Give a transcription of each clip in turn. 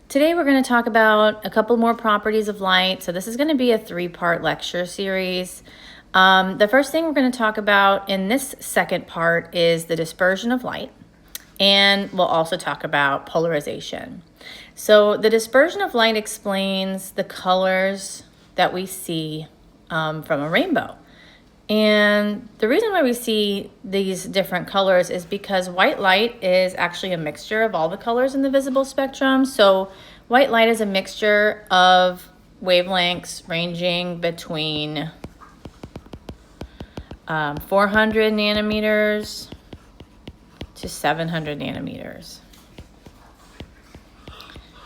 Today we're going to talk about a couple more properties of light. So this is going to be a 3-part lecture series. The first thing we're going to talk about in this second part is the dispersion of light, and we'll also talk about polarization. So the dispersion of light explains the colors that we see from a rainbow. And the reason why we see these different colors is because white light is actually a mixture of all the colors in the visible spectrum. So white light is a mixture of wavelengths ranging between 400 nanometers to 700 nanometers.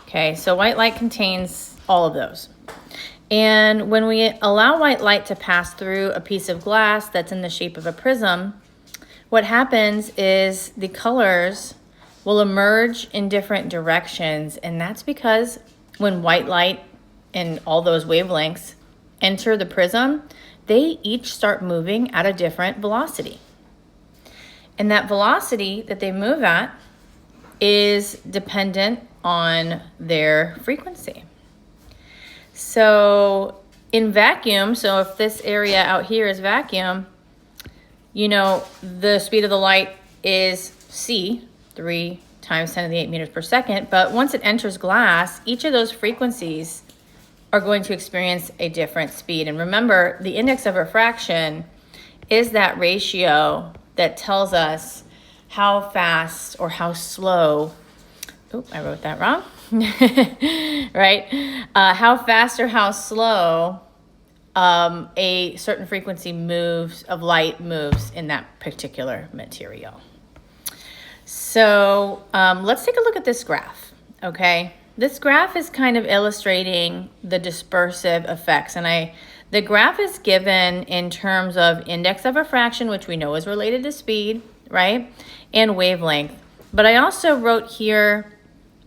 Okay, so white light contains all of those. And when we allow white light to pass through a piece of glass that's in the shape of a prism, what happens is the colors will emerge in different directions. And that's because when white light and all those wavelengths enter the prism, they each start moving at a different velocity. And that velocity that they move at is dependent on their frequency. So in vacuum, so if this area out here is vacuum, you know, the speed of the light is c, 3 times 10 to the 8 meters per second. But once it enters glass, each of those frequencies are going to experience a different speed. And remember, the index of refraction is that ratio that tells us how fast or how slow, I wrote that wrong. Right? How fast or how slow a certain frequency of light moves in that particular material. So let's take a look at this graph, okay? This graph is kind of illustrating the dispersive effects, and the graph is given in terms of index of refraction, which we know is related to speed, right? And wavelength. But I also wrote here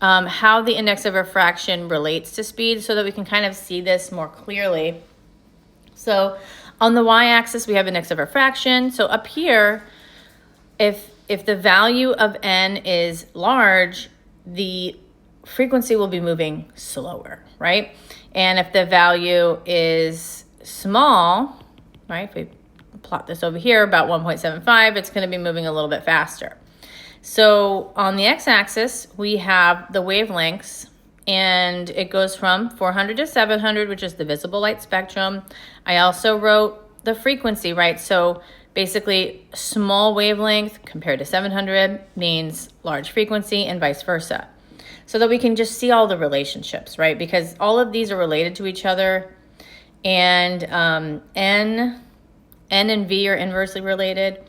how the index of refraction relates to speed so that we can kind of see this more clearly. So on the y-axis, we have index of refraction. So up here, if the value of n is large, the frequency will be moving slower, right? And if the value is small, right, if we plot this over here, about 1.75, it's going to be moving a little bit faster. So on the x-axis, we have the wavelengths, and it goes from 400 to 700, which is the visible light spectrum. I also wrote the frequency, right? So basically, small wavelength compared to 700 means large frequency, and vice versa. So that we can just see all the relationships, right? Because all of these are related to each other, and N and V are inversely related.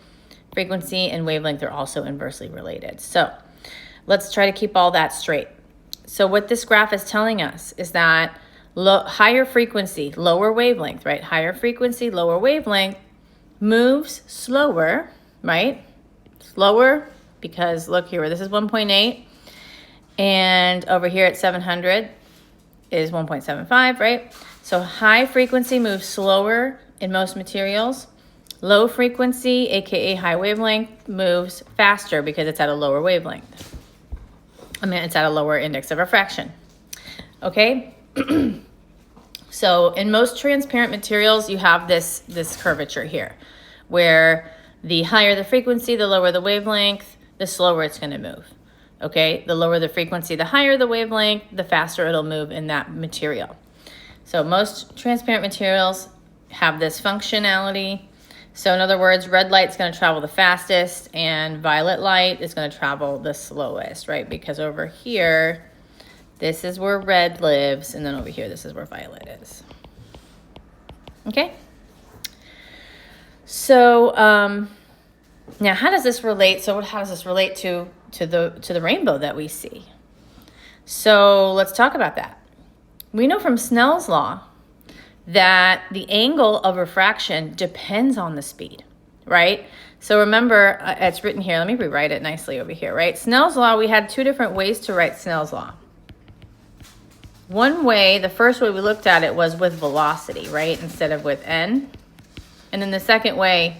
Frequency and wavelength are also inversely related. So let's try to keep all that straight. So what this graph is telling us is that higher frequency, lower wavelength, right? Higher frequency, lower wavelength moves slower, right? Slower because look here, this is 1.8, and over here at 700 is 1.75, right? So high frequency moves slower in most materials. Low frequency, aka high wavelength, moves faster because it's at a lower wavelength. It's at a lower index of refraction. Okay? So in most transparent materials, you have this curvature here, where the higher the frequency, the lower the wavelength, the slower it's going to move. Okay? The lower the frequency, the higher the wavelength, the faster it'll move in that material. So most transparent materials have this functionality. So in other words, red light is going to travel the fastest and violet light is going to travel the slowest, right? Because over here, this is where red lives, and then over here, this is where violet is. Okay? So now how does this relate? So how does this relate to the rainbow that we see? So let's talk about that. We know from Snell's law that the angle of refraction depends on the speed, right? So remember, it's written here. Let me rewrite it nicely over here, right? Snell's law, we had two different ways to write Snell's law. One way, the first way we looked at it was with velocity, right? Instead of with n. And then the second way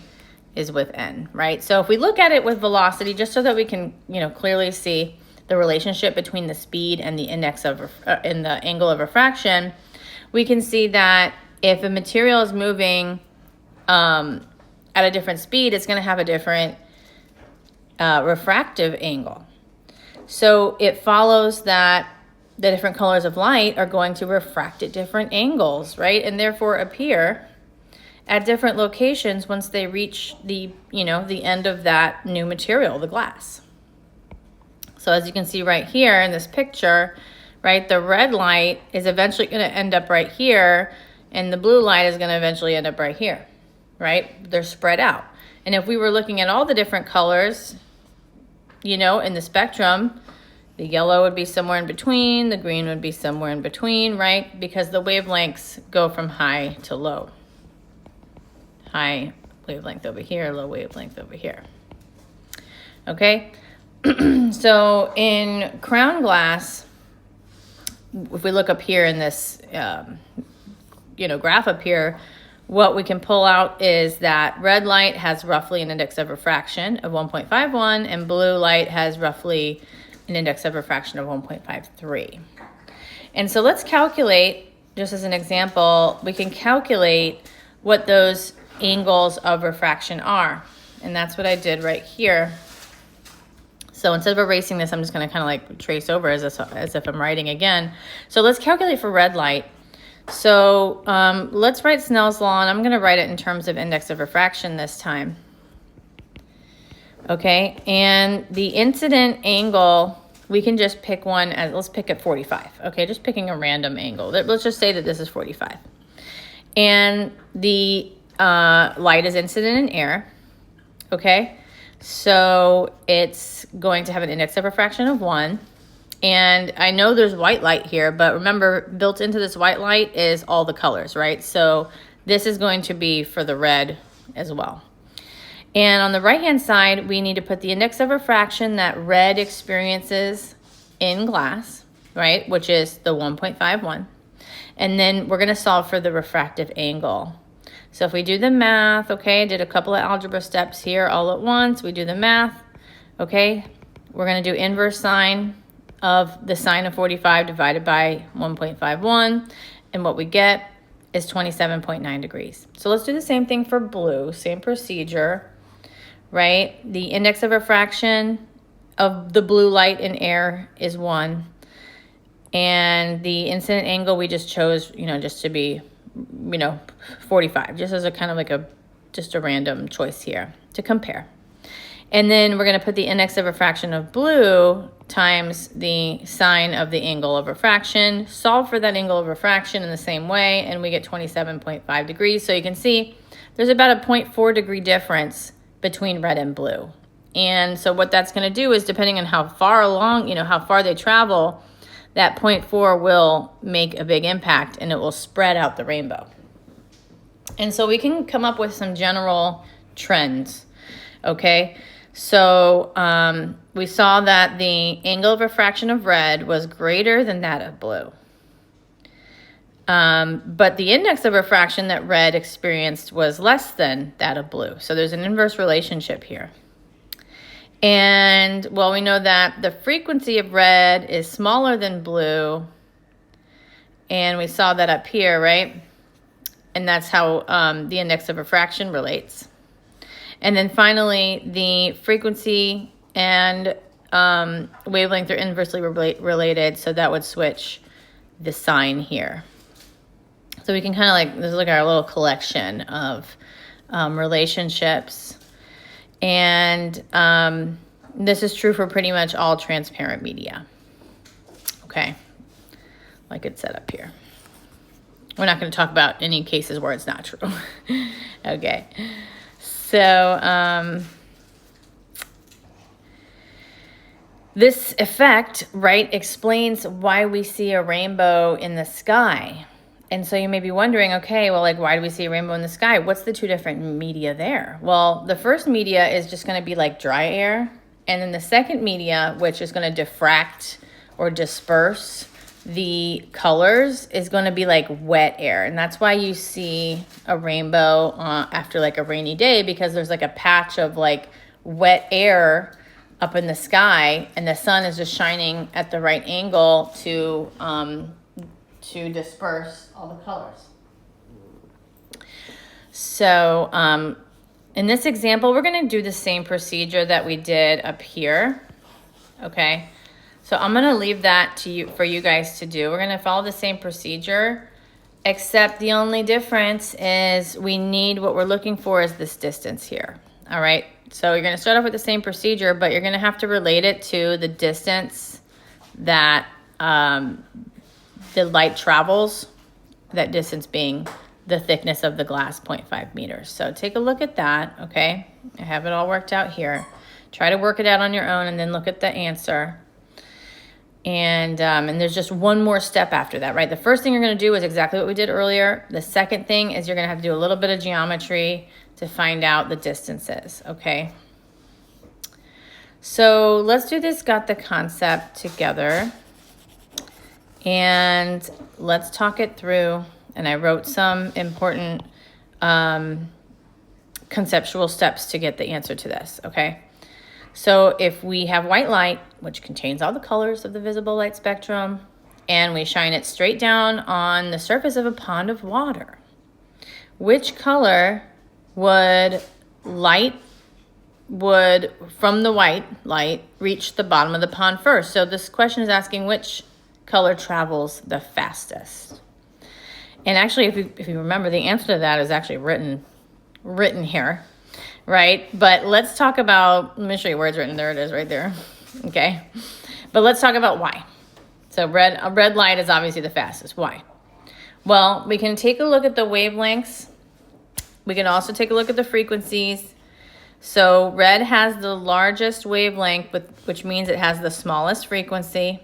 is with n, right? So if we look at it with velocity, just so that we can, clearly see, the relationship between the speed and the index of and the angle of refraction, we can see that if a material is moving at a different speed, it's going to have a different refractive angle. So it follows that the different colors of light are going to refract at different angles, right? And therefore appear at different locations once they reach the, the end of that new material, the glass. So as you can see right here in this picture, right, the red light is eventually going to end up right here, and the blue light is going to eventually end up right here, right? They're spread out. And if we were looking at all the different colors, in the spectrum, the yellow would be somewhere in between, the green would be somewhere in between, right? Because the wavelengths go from high to low. High wavelength over here, low wavelength over here. Okay, so in crown glass, if we look up here in this, graph up here, what we can pull out is that red light has roughly an index of refraction of 1.51, and blue light has roughly an index of refraction of 1.53. And so let's calculate, just as an example, we can calculate what those angles of refraction are. And that's what I did right here. So instead of erasing this, I'm just going to kind of like trace over as if I'm writing again. So let's calculate for red light. So let's write Snell's law, and I'm going to write it in terms of index of refraction this time. Okay, and the incident angle, we can just pick one, let's pick at 45. Okay, just picking a random angle. Let's just say that this is 45. And the light is incident in air. Okay, so it's going to have an index of refraction of 1. And I know there's white light here, but remember, built into this white light is all the colors, right? So this is going to be for the red as well. And on the right-hand side, we need to put the index of refraction that red experiences in glass, right? Which is the 1.51. And then we're going to solve for the refractive angle. So if we do the math, okay, I did a couple of algebra steps here all at once. We do the math, okay? We're going to do inverse sine of the sine of 45 divided by 1.51, and what we get is 27.9 degrees. So let's do the same thing for blue, same procedure, right? The index of refraction of the blue light in air is 1, and the incident angle we just chose, just to be, 45, just as a kind of like just a random choice here to compare. And then we're going to put the index of refraction of blue times the sine of the angle of refraction, solve for that angle of refraction in the same way, and we get 27.5 degrees. So you can see there's about a 0.4 degree difference between red and blue. And so what that's going to do is, depending on how far along, how far they travel, that 0.4 will make a big impact, and it will spread out the rainbow. And so we can come up with some general trends, okay? So we saw that the angle of refraction of red was greater than that of blue. But the index of refraction that red experienced was less than that of blue. So there's an inverse relationship here. And, well, we know that the frequency of red is smaller than blue. And we saw that up here, right? And that's how the index of refraction relates. And then finally, the frequency and wavelength are inversely related, so that would switch the sign here. So we can kind of like, this is like our little collection of relationships. And this is true for pretty much all transparent media. Okay, like it's set up here. We're not going to talk about any cases where it's not true. Okay. So this effect, right, explains why we see a rainbow in the sky. And so you may be wondering, okay, well, like, why do we see a rainbow in the sky? What's the two different media there? Well, the first media is just going to be like dry air. And then the second media, which is going to diffract or disperse the colors, is going to be like wet air. And that's why you see a rainbow after like a rainy day, because there's like a patch of like wet air up in the sky, and the sun is just shining at the right angle to disperse all the colors. So in this example, we're going to do the same procedure that we did up here. Okay, so I'm going to leave that to you for you guys to do. We're going to follow the same procedure, except the only difference is we need, what we're looking for is this distance here. All right, so you're going to start off with the same procedure, but you're going to have to relate it to the distance that the light travels, that distance being the thickness of the glass, 0.5 meters. So take a look at that, okay? I have it all worked out here. Try to work it out on your own and then look at the answer. And there's just one more step after that, right? The first thing you're gonna do is exactly what we did earlier. The second thing is you're gonna have to do a little bit of geometry to find out the distances, okay? So let's do this got the concept together. And let's talk it through. And I wrote some important conceptual steps to get the answer to this, okay? So if we have white light, which contains all the colors of the visible light spectrum, and we shine it straight down on the surface of a pond of water, which color would from the white light, reach the bottom of the pond first? So this question is asking which color travels the fastest. And actually, if you remember, the answer to that is actually written here, right? But let's talk about, let me show you where it's written. There it is right there, okay? But let's talk about why. So a red light is obviously the fastest. Why? Well, we can take a look at the wavelengths. We can also take a look at the frequencies. So red has the largest wavelength, which means it has the smallest frequency.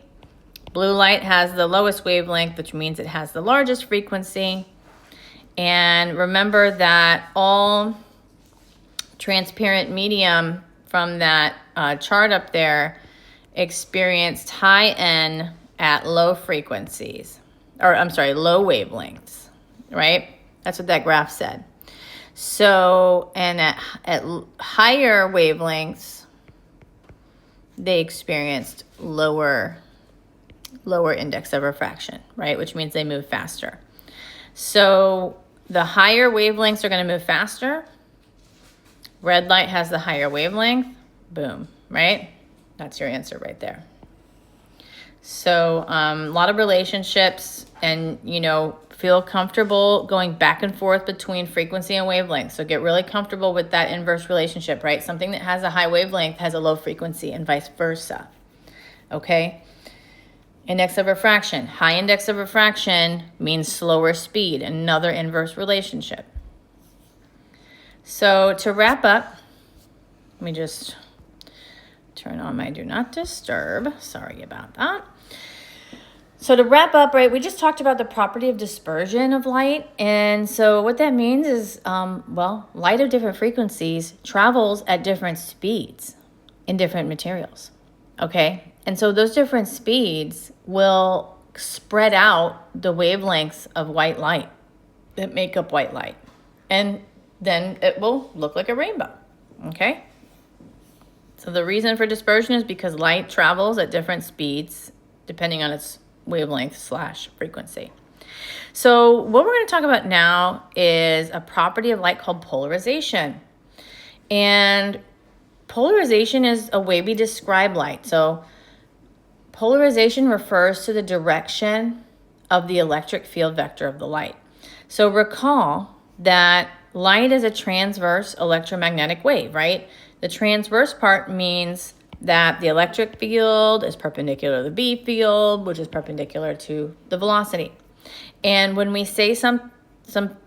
Blue light has the lowest wavelength, which means it has the largest frequency. And remember that all transparent medium from that chart up there experienced high N at low frequencies, or I'm sorry, low wavelengths, right? That's what that graph said. So, and at higher wavelengths, they experienced lower index of refraction, right? Which means they move faster. So the higher wavelengths are going to move faster. Red light has the higher wavelength. Boom, right? That's your answer right there. So a lot of relationships, and feel comfortable going back and forth between frequency and wavelength. So get really comfortable with that inverse relationship, right? Something that has a high wavelength has a low frequency and vice versa, okay? Index of refraction. High index of refraction means slower speed, another inverse relationship. So to wrap up, let me just turn on my do not disturb. Sorry about that. So to wrap up, right, we just talked about the property of dispersion of light. And so what that means is, light of different frequencies travels at different speeds in different materials, okay? And so those different speeds will spread out the wavelengths of white light that make up white light. And then it will look like a rainbow, okay? So the reason for dispersion is because light travels at different speeds depending on its wavelength/frequency. So what we're going to talk about now is a property of light called polarization. And polarization is a way we describe light. So polarization refers to the direction of the electric field vector of the light. So recall that light is a transverse electromagnetic wave, right? The transverse part means that the electric field is perpendicular to the B field, which is perpendicular to the velocity. And when we say some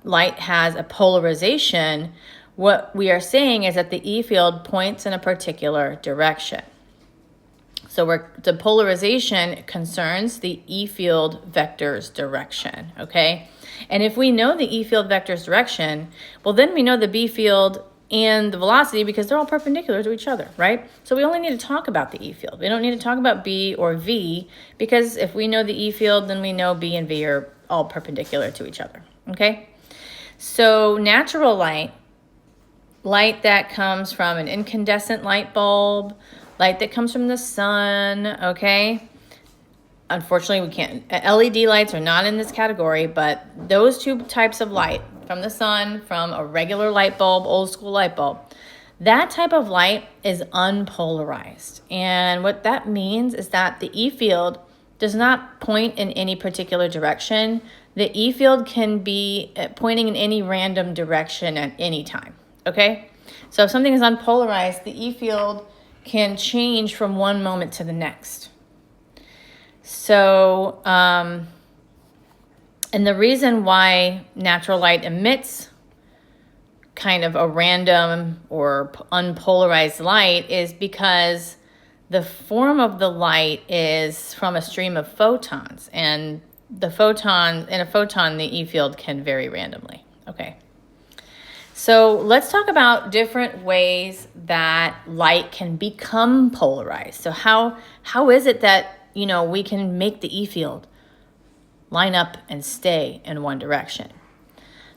light has a polarization, what we are saying is that the E field points in a particular direction. So the polarization concerns the E field vector's direction, okay? And if we know the E field vector's direction, well, then we know the B field and the velocity because they're all perpendicular to each other, right? So we only need to talk about the E field. We don't need to talk about B or V because if we know the E field, then we know B and V are all perpendicular to each other, okay? So natural light that comes from an incandescent light bulb light that comes from the sun, okay? Unfortunately, we can't, LED lights are not in this category, but those two types of light, from the sun, from a regular light bulb, old school light bulb, that type of light is unpolarized. And what that means is that the E field does not point in any particular direction. The E field can be pointing in any random direction at any time, okay? So if something is unpolarized, the E field can change from one moment to the next. So, and the reason why natural light emits kind of a random or unpolarized light is because the form of the light is from a stream of photons, and in a photon, the E field can vary randomly, okay? So let's talk about different ways that light can become polarized. So how is it that, you know, we can make the E field line up and stay in one direction?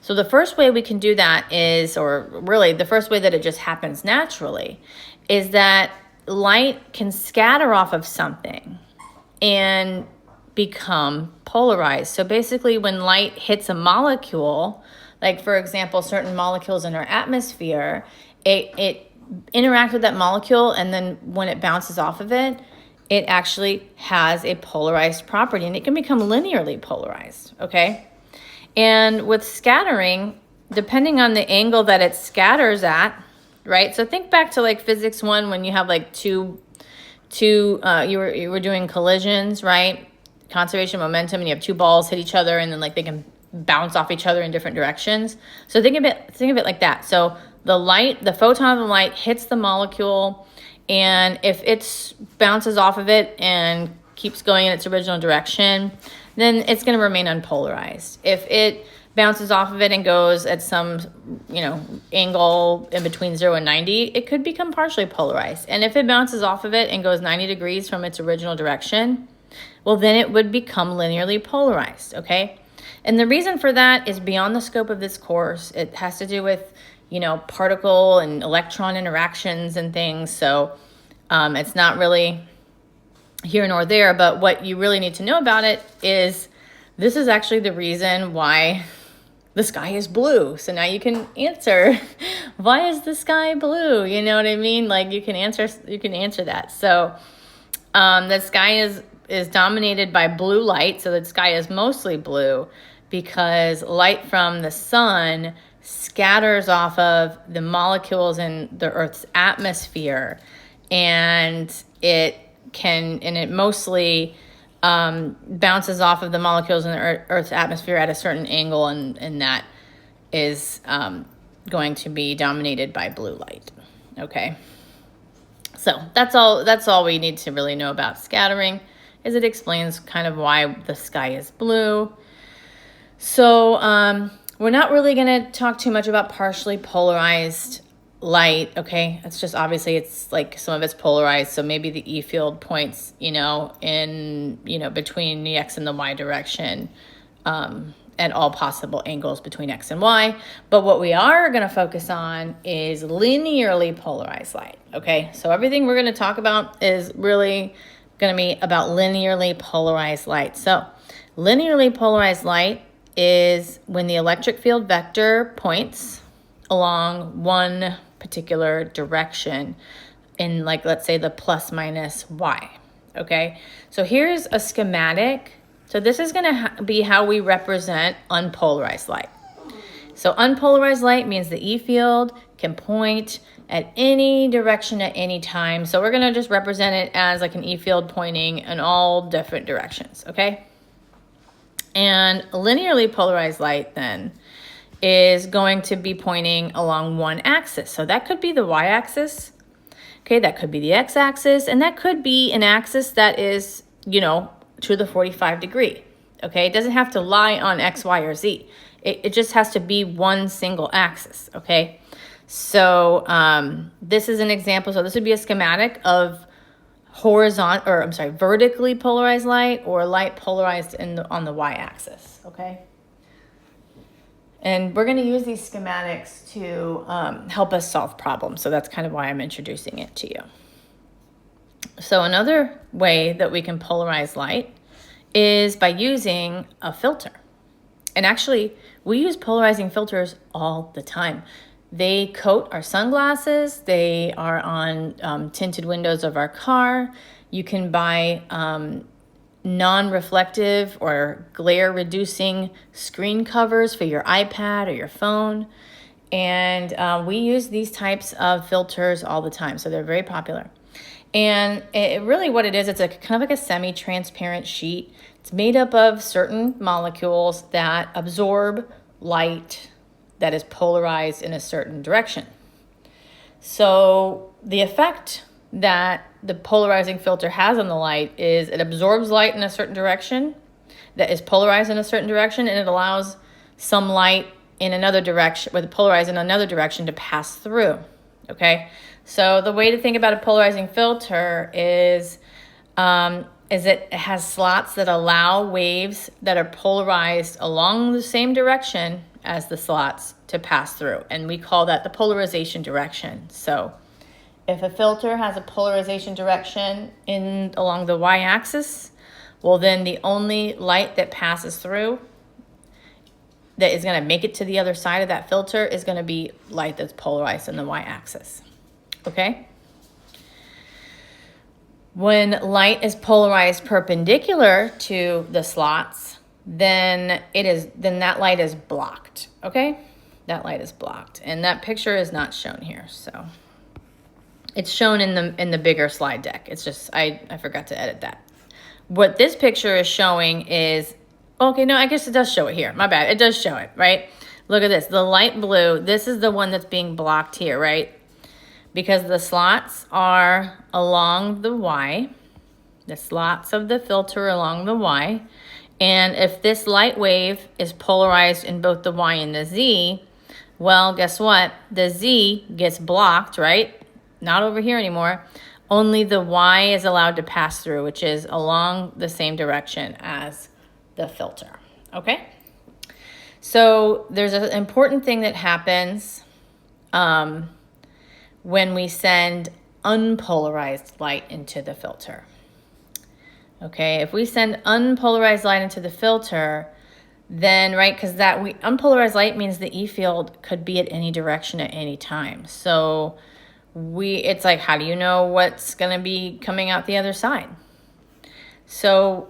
So the first way we can do that is, or really the first way that it just happens naturally, is that light can scatter off of something and become polarized. So basically when light hits a molecule, like for example, certain molecules in our atmosphere, it interacts with that molecule, and then when it bounces off of it, it actually has a polarized property, and it can become linearly polarized, okay? And with scattering, depending on the angle that it scatters at, right? So think back to like physics 1 when you have like you were doing collisions, right? Conservation of momentum, and you have two balls hit each other, and then like they can bounce off each other in different directions. So think of it like that. So the photon of the light hits the molecule, and if it bounces off of it and keeps going in its original direction, then it's going to remain unpolarized. If it bounces off of it and goes at some, angle in between 0 and 90, it could become partially polarized. And if it bounces off of it and goes 90 degrees from its original direction, well, then it would become linearly polarized, okay? And the reason for that is beyond the scope of this course. It has to do with, particle and electron interactions and things. So it's not really here nor there, but what you really need to know about it is this is actually the reason why the sky is blue. So now you can answer, why is the sky blue? You know what I mean? Like you can answer that. So the sky is dominated by blue light. So the sky is mostly blue because light from the sun scatters off of the molecules in the Earth's atmosphere, and it mostly bounces off of the molecules in the Earth's atmosphere at a certain angle, and that is going to be dominated by blue light. Okay, so that's all we need to really know about scattering, is it explains kind of why the sky is blue. So we're not really going to talk too much about partially polarized light, okay? It's just obviously it's like some of it's polarized, so maybe the E field points, in, between the X and the Y direction at all possible angles between X and Y. But what we are going to focus on is linearly polarized light, okay? So everything we're going to talk about is really going to be about linearly polarized light. So linearly polarized light is when the electric field vector points along one particular direction in, like, let's say the plus minus Y, okay? So here's a schematic. So this is gonna be how we represent unpolarized light. So unpolarized light means the E field can point at any direction at any time. So we're gonna just represent it as like an E field pointing in all different directions, okay? And linearly polarized light then is going to be pointing along one axis. So that could be the y-axis, okay, that could be the x-axis, and that could be an axis that is, to the 45 degree, okay? It doesn't have to lie on X, Y, or Z. It just has to be one single axis, okay? So this is an example. So this would be a schematic of vertically polarized light, or light polarized on the y-axis, okay? And we're going to use these schematics to help us solve problems. So that's kind of why I'm introducing it to you. So another way that we can polarize light is by using a filter. And actually, we use polarizing filters all the time. They coat our sunglasses. They are on tinted windows of our car. You can buy non-reflective or glare-reducing screen covers for your iPad or your phone. And we use these types of filters all the time, so they're very popular. And it really what it is, it's a kind of like a semi-transparent sheet. It's made up of certain molecules that absorb light that is polarized in a certain direction. So the effect that the polarizing filter has on the light is it absorbs light in a certain direction that is polarized in a certain direction, and it allows some light in another direction, with polarized in another direction, to pass through. Okay, so the way to think about a polarizing filter is it has slots that allow waves that are polarized along the same direction as the slots to pass through, and we call that the polarization direction. So if a filter has a polarization direction along the y-axis, well, then the only light that passes through that is going to make it to the other side of that filter is going to be light that's polarized in the y-axis. Okay? When light is polarized perpendicular to the slots, then that light is blocked. Okay? That light is blocked. And that picture is not shown here, so it's shown in the bigger slide deck. It's just I forgot to edit that. What this picture is showing is, okay, no, I guess it does show it here. My bad. It does show it, right? Look at this. The light blue, this is the one that's being blocked here, right? Because the slots are along the Y. The slots of the filter along the Y. And if this light wave is polarized in both the Y and the Z, well, guess what? The Z gets blocked, right? Not over here anymore. Only the Y is allowed to pass through, which is along the same direction as the filter. Okay? So there's an important thing that happens when we send unpolarized light into the filter. Okay, if we send unpolarized light into the filter, then, right, because unpolarized light means the E field could be at any direction at any time. So it's like, how do you know what's going to be coming out the other side? So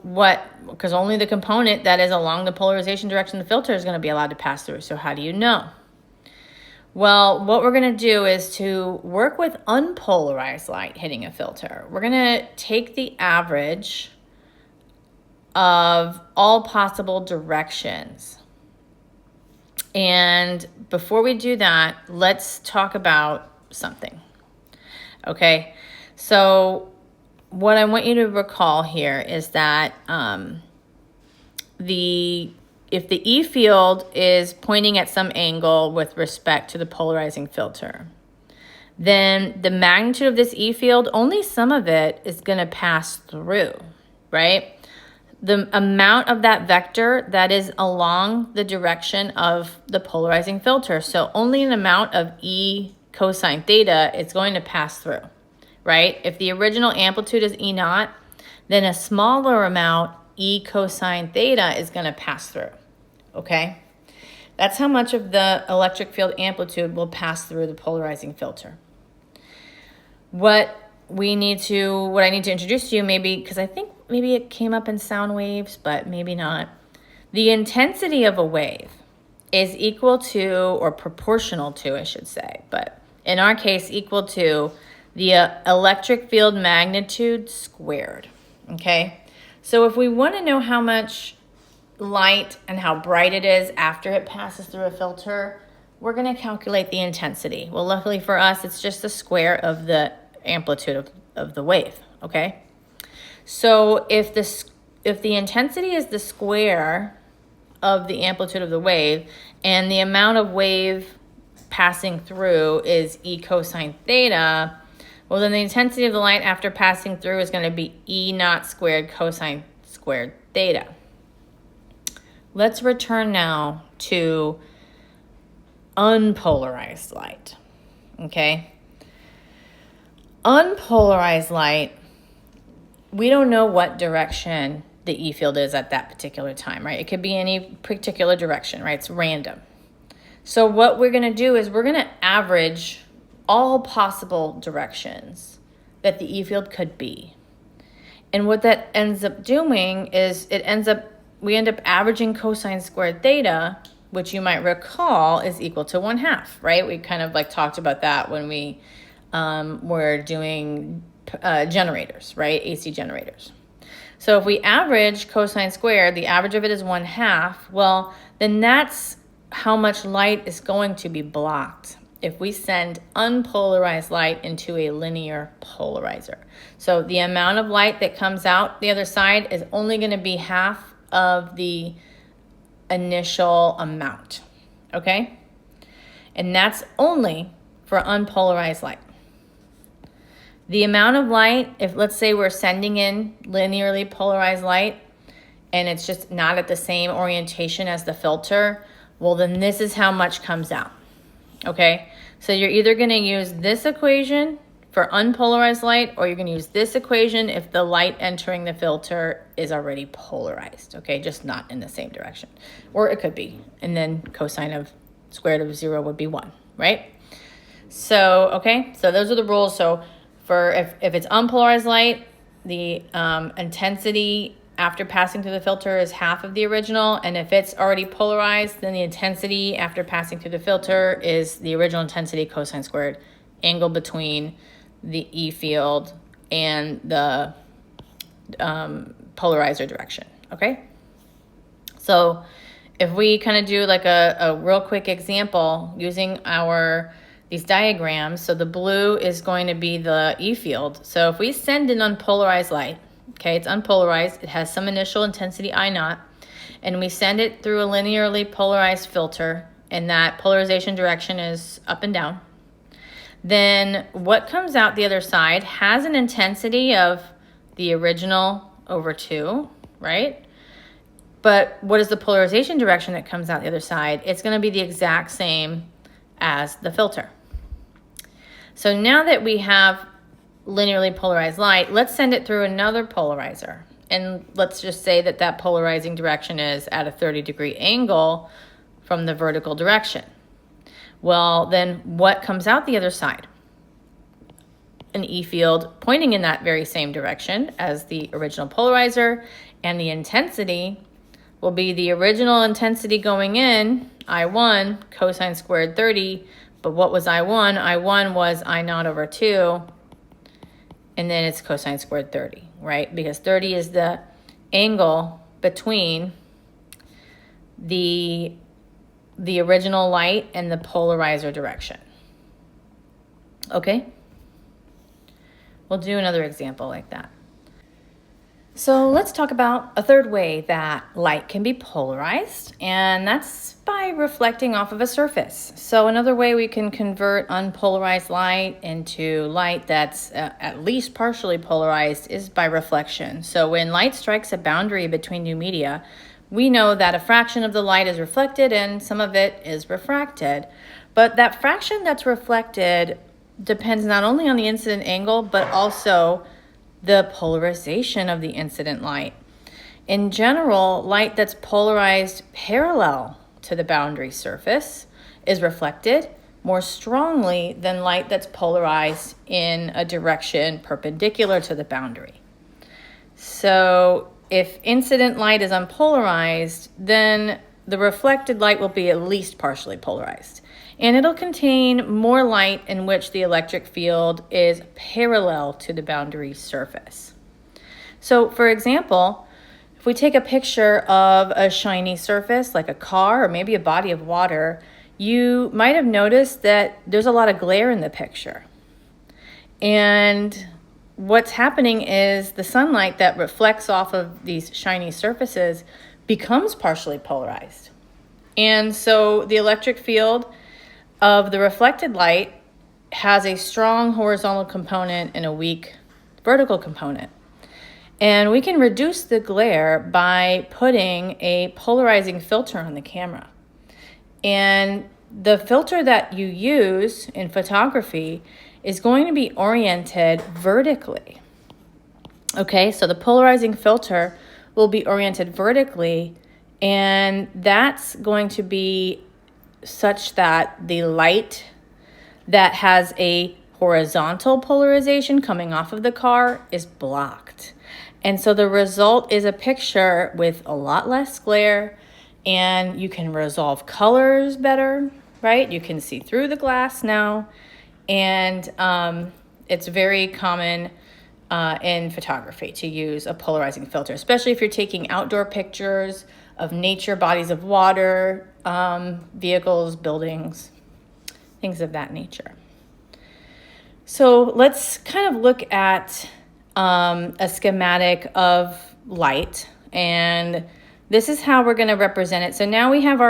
because only the component that is along the polarization direction of the filter is going to be allowed to pass through. So how do you know? Well, what we're going to do is to work with unpolarized light hitting a filter. We're going to take the average of all possible directions. And before we do that, let's talk about something. Okay, so what I want you to recall here is that if the E field is pointing at some angle with respect to the polarizing filter, then the magnitude of this E field, only some of it is going to pass through, right? The amount of that vector that is along the direction of the polarizing filter. So only an amount of E cosine theta is going to pass through, right? If the original amplitude is E naught, then a smaller amount, E cosine theta, is going to pass through, okay? That's how much of the electric field amplitude will pass through the polarizing filter. What I need to introduce to you, maybe, because I think maybe it came up in sound waves, but maybe not. The intensity of a wave is equal to, or proportional to, I should say, but in our case, equal to the electric field magnitude squared, okay? So if we want to know how much light and how bright it is after it passes through a filter, we're going to calculate the intensity. Well, luckily for us, it's just the square of the amplitude of the wave, okay? So if the intensity is the square of the amplitude of the wave, and the amount of wave passing through is E cosine theta, well, then the intensity of the light after passing through is going to be E naught squared cosine squared theta. Let's return now to unpolarized light, okay? Unpolarized light we don't know what direction the E field is at that particular time, right? It could be any particular direction, right? It's random. So what we're going to do is we're going to average all possible directions that the E field could be. And what that ends up doing is we end up averaging cosine squared theta, which you might recall is equal to 1/2, right? We kind of like talked about that when we were doing generators, right? AC generators. So if we average cosine squared, the average of it is 1/2. Well, then that's how much light is going to be blocked if we send unpolarized light into a linear polarizer. So the amount of light that comes out the other side is only going to be half of the initial amount, okay? And that's only for unpolarized light. The amount of light, if let's say we're sending in linearly polarized light and it's just not at the same orientation as the filter, well, then this is how much comes out, okay? So you're either going to use this equation for unpolarized light, or you're going to use this equation if the light entering the filter is already polarized, okay? Just not in the same direction. Or it could be, and then cosine of square root of 0 would be 1, right? So, okay, so those are the rules. So for if it's unpolarized light, the intensity after passing through the filter is half of the original, and if it's already polarized, then the intensity after passing through the filter is the original intensity cosine squared, angle between the E field and the polarizer direction, okay? So if we kind of do like a real quick example using these diagrams, so the blue is going to be the E field. So if we send in unpolarized light, okay, it's unpolarized, it has some initial intensity I naught, and we send it through a linearly polarized filter, and that polarization direction is up and down, then what comes out the other side has an intensity of the original over 2, right? But what is the polarization direction that comes out the other side? It's going to be the exact same as the filter. So now that we have linearly polarized light, let's send it through another polarizer. And let's just say that that polarizing direction is at a 30-degree angle from the vertical direction. Well, then what comes out the other side? An E field pointing in that very same direction as the original polarizer, and the intensity will be the original intensity going in, I1, cosine squared 30, but what was I1? I1 was I naught over 2, and then it's cosine squared 30, right? Because 30 is the angle between the original light and the polarizer direction. Okay? We'll do another example like that. So let's talk about a third way that light can be polarized, and that's by reflecting off of a surface. So another way we can convert unpolarized light into light that's at least partially polarized is by reflection. So when light strikes a boundary between two media, we know that a fraction of the light is reflected and some of it is refracted. But that fraction that's reflected depends not only on the incident angle, but also the polarization of the incident light. In general, light that's polarized parallel to the boundary surface is reflected more strongly than light that's polarized in a direction perpendicular to the boundary. So if incident light is unpolarized, then the reflected light will be at least partially polarized. And it'll contain more light in which the electric field is parallel to the boundary surface. So for example, if we take a picture of a shiny surface like a car or maybe a body of water, you might have noticed that there's a lot of glare in the picture. And what's happening is the sunlight that reflects off of these shiny surfaces becomes partially polarized. And so the electric field of the reflected light has a strong horizontal component and a weak vertical component. And we can reduce the glare by putting a polarizing filter on the camera. And the filter that you use in photography is going to be oriented vertically. Okay, so the polarizing filter will be oriented vertically, and that's going to be such that the light that has a horizontal polarization coming off of the car is blocked. And so the result is a picture with a lot less glare, and you can resolve colors better, right? You can see through the glass now, and it's very common in photography to use a polarizing filter, especially if you're taking outdoor pictures of nature, bodies of water, vehicles, buildings, things of that nature. So let's kind of look at a schematic of light, and this is how we're going to represent it. So now we have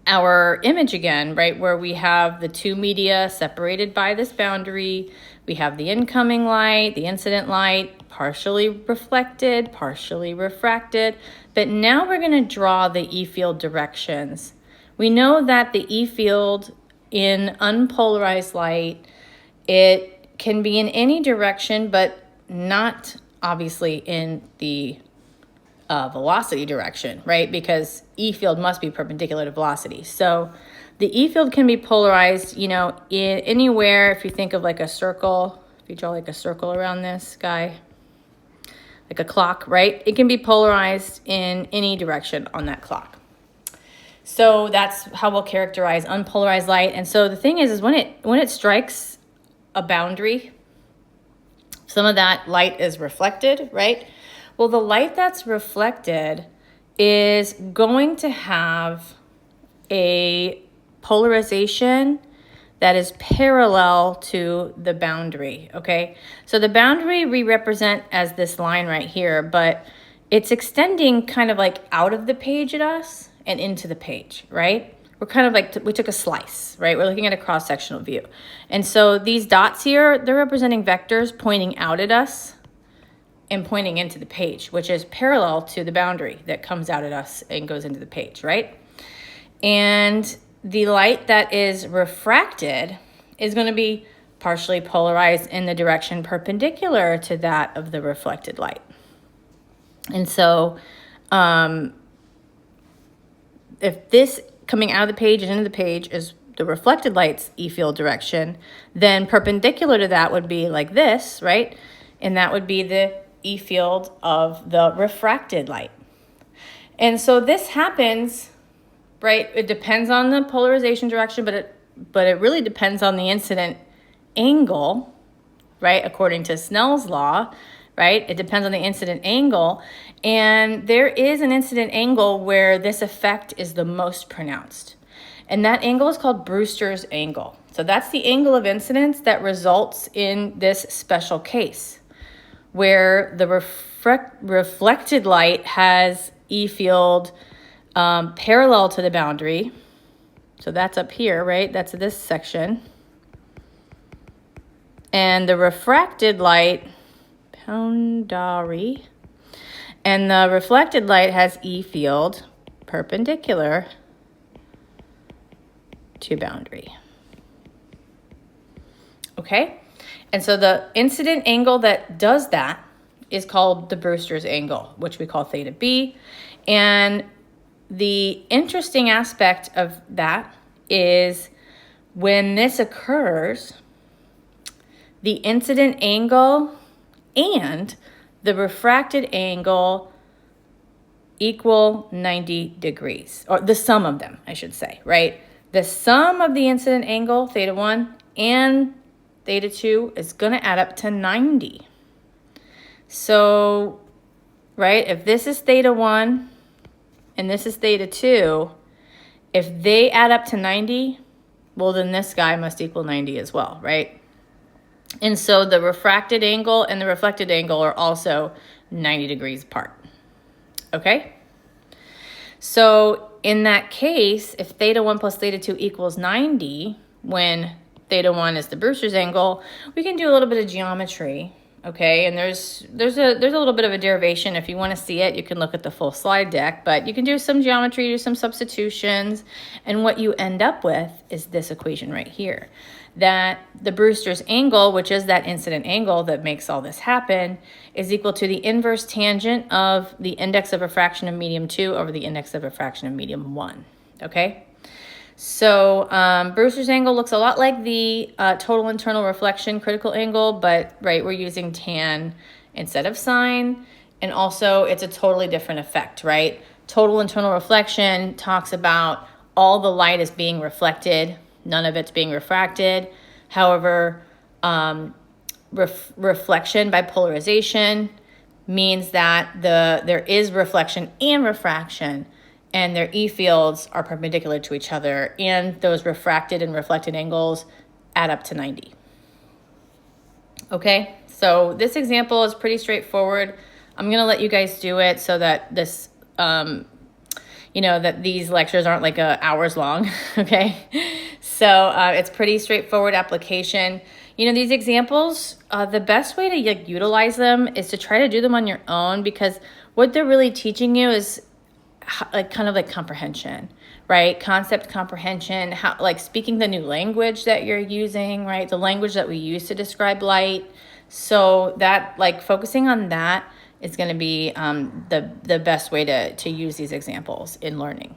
our image again, right, where we have the two media separated by this boundary. We have the incoming light, the incident light, partially reflected, partially refracted. But now we're going to draw the E field directions. We know that the E field in unpolarized light, it can be in any direction, but not obviously in the velocity direction, right? Because E field must be perpendicular to velocity. So the E field can be polarized, in anywhere. If you think of like a circle, if you draw like a circle around this guy, like a clock, right? It can be polarized in any direction on that clock. So that's how we'll characterize unpolarized light. And so the thing is when it strikes a boundary, some of that light is reflected, right? Well, the light that's reflected is going to have a polarization that is parallel to the boundary, okay? So the boundary we represent as this line right here, but it's extending kind of like out of the page at us and into the page, right? We're kind of like, we took a slice, right? We're looking at a cross-sectional view. And so these dots here, they're representing vectors pointing out at us and pointing into the page, which is parallel to the boundary that comes out at us and goes into the page, right? And the light that is refracted is going to be partially polarized in the direction perpendicular to that of the reflected light. And so if this coming out of the page and into the page is the reflected light's E field direction, then perpendicular to that would be like this, right? And that would be the E field of the refracted light. And so this happens, right? It depends on the polarization direction, but it really depends on the incident angle, right? According to Snell's law, right? It depends on the incident angle. And there is an incident angle where this effect is the most pronounced. And that angle is called Brewster's angle. So that's the angle of incidence that results in this special case, where the reflected light has E field parallel to the boundary. So that's up here, right? That's this section. And the refracted light, boundary, and the reflected light has E field perpendicular to boundary. Okay? And so the incident angle that does that is called the Brewster's angle, which we call theta B. And the interesting aspect of that is when this occurs, the incident angle and the refracted angle equal 90 degrees, or the sum of them, I should say, right? The sum of the incident angle, theta 1, and theta 2 is going to add up to 90. So, right, if this is theta 1 and this is theta 2, if they add up to 90, well, then this guy must equal 90 as well, right? And so the refracted angle and the reflected angle are also 90 degrees apart, okay? So in that case, if theta 1 plus theta 2 equals 90, when theta 1 is the Brewster's angle, we can do a little bit of geometry, okay? And there's a little bit of a derivation. If you want to see it, you can look at the full slide deck, but you can do some geometry, do some substitutions, and what you end up with is this equation right here. that the Brewster's angle, which is that incident angle that makes all this happen, is equal to the inverse tangent of the index of refraction of medium 2 over the index of refraction of medium 1, okay? So Brewster's angle looks a lot like the total internal reflection critical angle, but right, we're using tan instead of sine, and also it's a totally different effect, right? Total internal reflection talks about all the light is being reflected, none of it's being refracted. However, reflection by polarization means that there is reflection and refraction, and their E fields are perpendicular to each other, and those refracted and reflected angles add up to 90. Okay, so this example is pretty straightforward. I'm gonna let you guys do it so that this, that these lectures aren't like hours long, okay? So it's pretty straightforward application. These examples, the best way to utilize them is to try to do them on your own, because what they're really teaching you is kind of like comprehension, right? Concept comprehension, how speaking the new language that you're using, right? The language that we use to describe light. So that focusing on that is going to be the best way to use these examples in learning.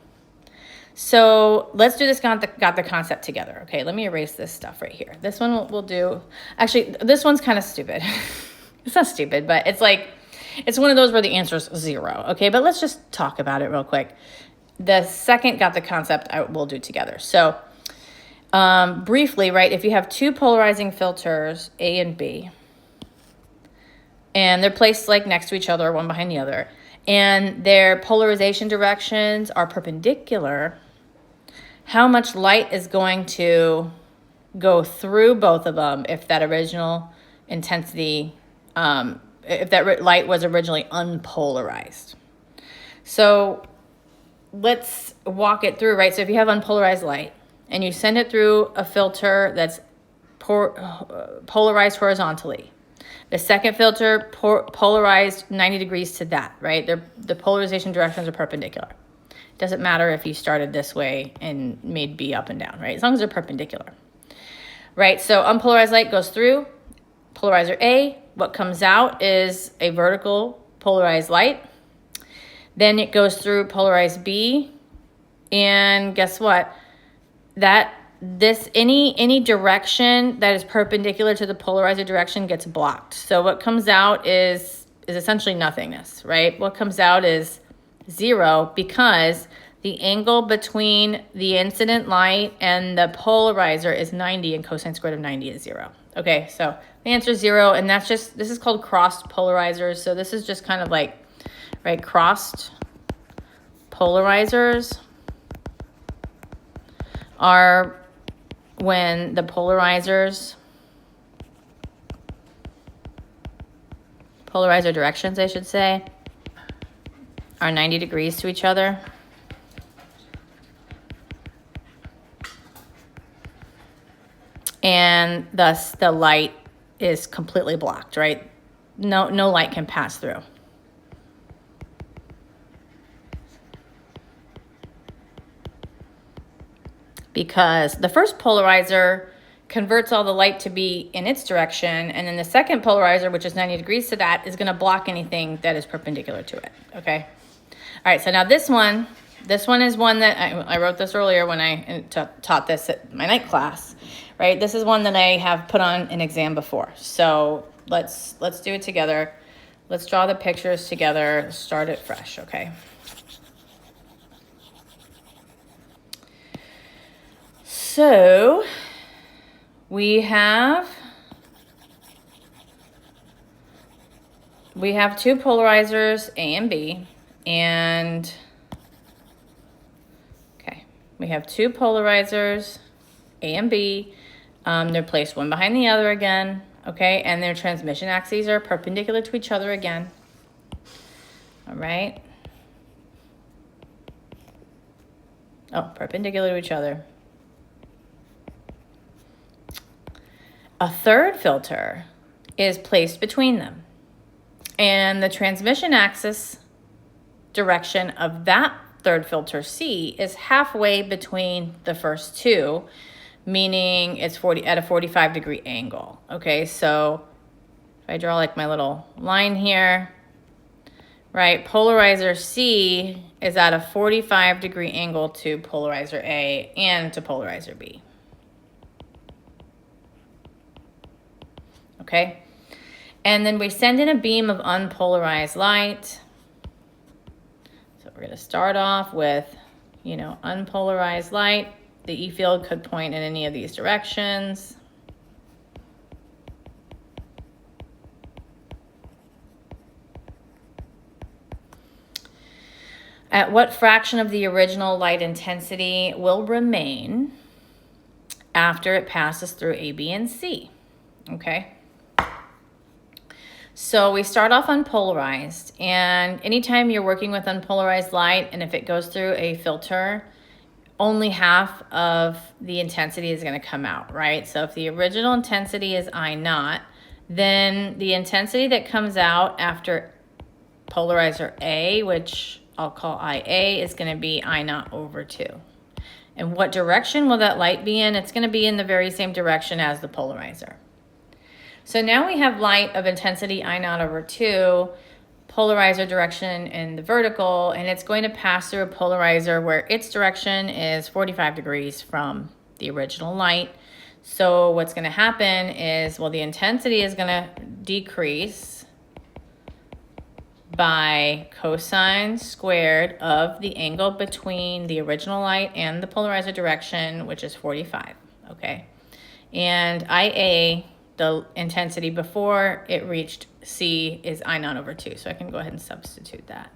So let's do this got the concept together. Okay, let me erase this stuff right here. This one we'll do. Actually, this one's kind of stupid. It's not stupid, but it's one of those where the answer is 0. Okay, but let's just talk about it real quick. The second got the concept we'll do together. So briefly, right, if you have two polarizing filters, A and B, and they're placed next to each other, one behind the other, and their polarization directions are perpendicular, how much light is going to go through both of them if that original intensity, if that light was originally unpolarized? So let's walk it through, right? So if you have unpolarized light and you send it through a filter that's polarized horizontally, the second filter polarized 90 degrees to that, right? The polarization directions are perpendicular. It doesn't matter if you started this way and made B up and down, right? As long as they're perpendicular, right? So unpolarized light goes through polarizer A. What comes out is a vertical polarized light. Then it goes through polarized B, and guess what? Any direction that is perpendicular to the polarizer direction gets blocked. So what comes out is essentially nothingness, right? What comes out is 0, because the angle between the incident light and the polarizer is 90, and cosine squared of 90 is 0. Okay, so the answer is 0, and this is called crossed polarizers. So this is just kind of right, crossed polarizers are when the polarizer directions, I should say, are 90 degrees to each other. And thus the light is completely blocked, right? No light can pass through. Because the first polarizer converts all the light to be in its direction, and then the second polarizer, which is 90 degrees to that, is going to block anything that is perpendicular to it, okay? All right, so now this one is one that I wrote this earlier when I taught this at my night class, right? This is one that I have put on an exam before. So let's do it together. Let's draw the pictures together, start it fresh, okay? So we have two polarizers, A and B, and we have two polarizers, A and B. They're placed one behind the other again, okay? And their transmission axes are perpendicular to each other again. All right. Oh, perpendicular to each other. A third filter is placed between them. And the transmission axis direction of that third filter C is halfway between the first two, meaning it's at a 45-degree angle. Okay, so if I draw like my little line here, right, polarizer C is at a 45-degree angle to polarizer A and to polarizer B. Okay, and then we send in a beam of unpolarized light. So we're going to start off with, unpolarized light. The E field could point in any of these directions. At what fraction of the original light intensity will remain after it passes through A, B, and C? Okay. So we start off unpolarized, and anytime you're working with unpolarized light, and if it goes through a filter, only half of the intensity is going to come out, right? So if the original intensity is I naught, then the intensity that comes out after polarizer A, which I'll call IA, is going to be I naught over 2. And what direction will that light be in? It's going to be in the very same direction as the polarizer. So now we have light of intensity I naught over 2, polarizer direction in the vertical, and it's going to pass through a polarizer where its direction is 45 degrees from the original light. So what's going to happen is, well, the intensity is going to decrease by cosine squared of the angle between the original light and the polarizer direction, which is 45, okay? And IA, the intensity before it reached C, is I naught over 2. So I can go ahead and substitute that.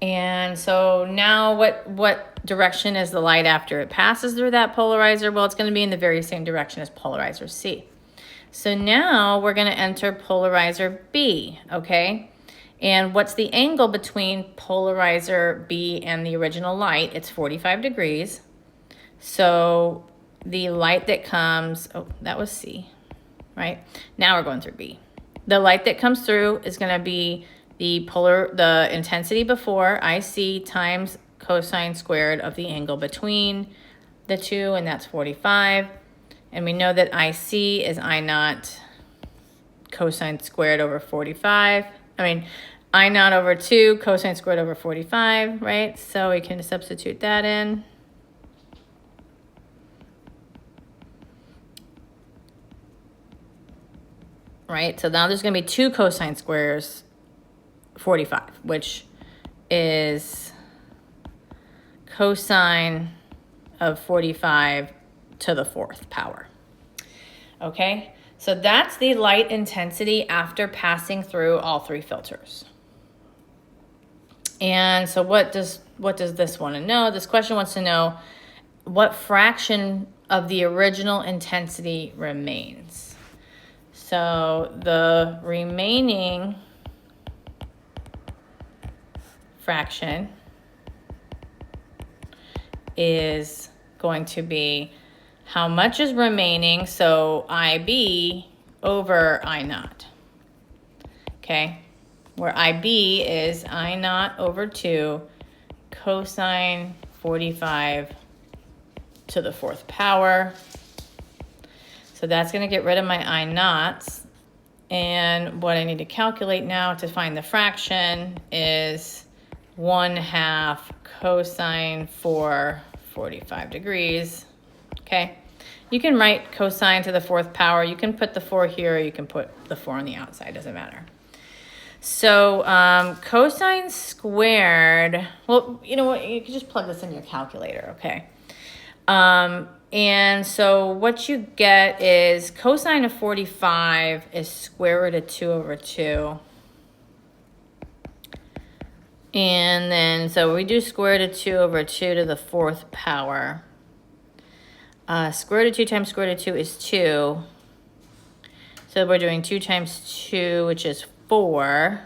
And so now what direction is the light after it passes through that polarizer? Well, it's going to be in the very same direction as polarizer C. So now we're going to enter polarizer B, okay? And what's the angle between polarizer B and the original light? It's 45 degrees. So the light that comes, oh, that was C, right? Now we're going through B. The light that comes through is going to be the intensity before, IC, times cosine squared of the angle between the two, and that's 45. And we know that IC is I naught cosine squared over 45. I naught over 2 cosine squared over 45, right? So we can substitute that in. Right, so now there's going to be 2 cosine squares 45, which is cosine of 45 to the 4th power. Okay, so that's the light intensity after passing through all 3 filters. And so what does this want to know? This question wants to know what fraction of the original intensity remains. So the remaining fraction is going to be how much is remaining, so IB over I naught. Okay, where IB is I naught over 2 cosine 45 to the 4th power. So that's going to get rid of my I naughts. And what I need to calculate now to find the fraction is 1/2 cosine for 45 degrees. Okay. You can write cosine to the 4th power. You can put the 4 here, or you can put the 4 on the outside. Doesn't matter. So cosine squared, well, you know what? You can just plug this in your calculator, okay? And so what you get is cosine of 45 is square root of 2 over 2. And then, so we do square root of 2 over 2 to the 4th power. Square root of 2 times square root of 2 is 2. So we're doing 2 times 2, which is 4.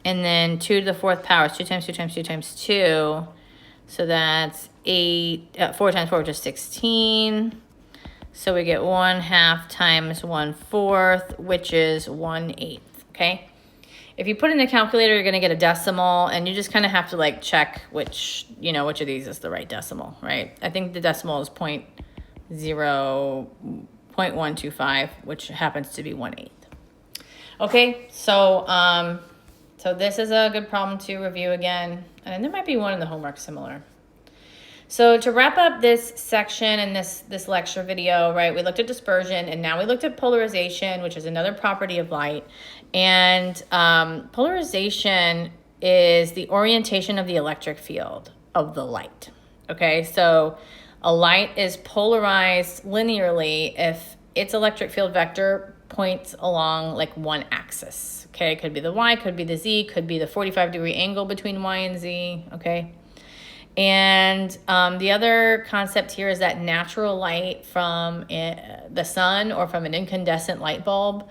And then 2 to the 4th power is 2 times 2 times 2 times 2. So that's 8, 4 times 4, which is 16. So we get 1/2 times 1/4, which is 1/8, okay? If you put in a calculator, you're going to get a decimal, and you just kind of have to like check which of these is the right decimal, right? I think the decimal is 0.125, which happens to be 1/8. Okay, so this is a good problem to review again, and there might be one in the homework similar. So to wrap up this section and this lecture video, right, we looked at dispersion, and now we looked at polarization, which is another property of light. And polarization is the orientation of the electric field of the light. Okay, so a light is polarized linearly if its electric field vector points along like one axis. Okay, it could be the y, could be the z, could be the 45-degree angle between y and z. Okay. And the other concept here is that natural light from the sun or from an incandescent light bulb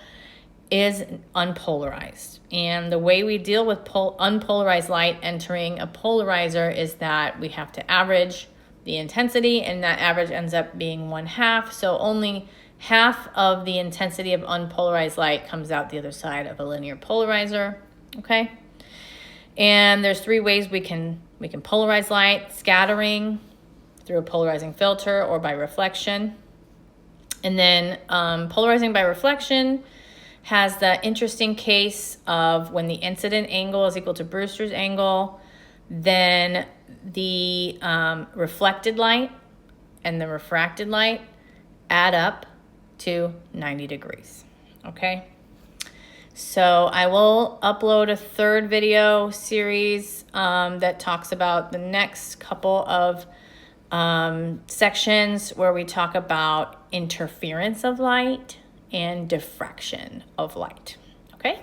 is unpolarized. And the way we deal with unpolarized light entering a polarizer is that we have to average the intensity, and that average ends up being 1/2. So only half of the intensity of unpolarized light comes out the other side of a linear polarizer. Okay. And there's 3 ways we can polarize light: scattering, through a polarizing filter, or by reflection. And then polarizing by reflection has the interesting case of when the incident angle is equal to Brewster's angle, then the reflected light and the refracted light add up to 90 degrees. Okay. So I will upload a 3rd video series that talks about the next couple of sections where we talk about interference of light and diffraction of light. Okay?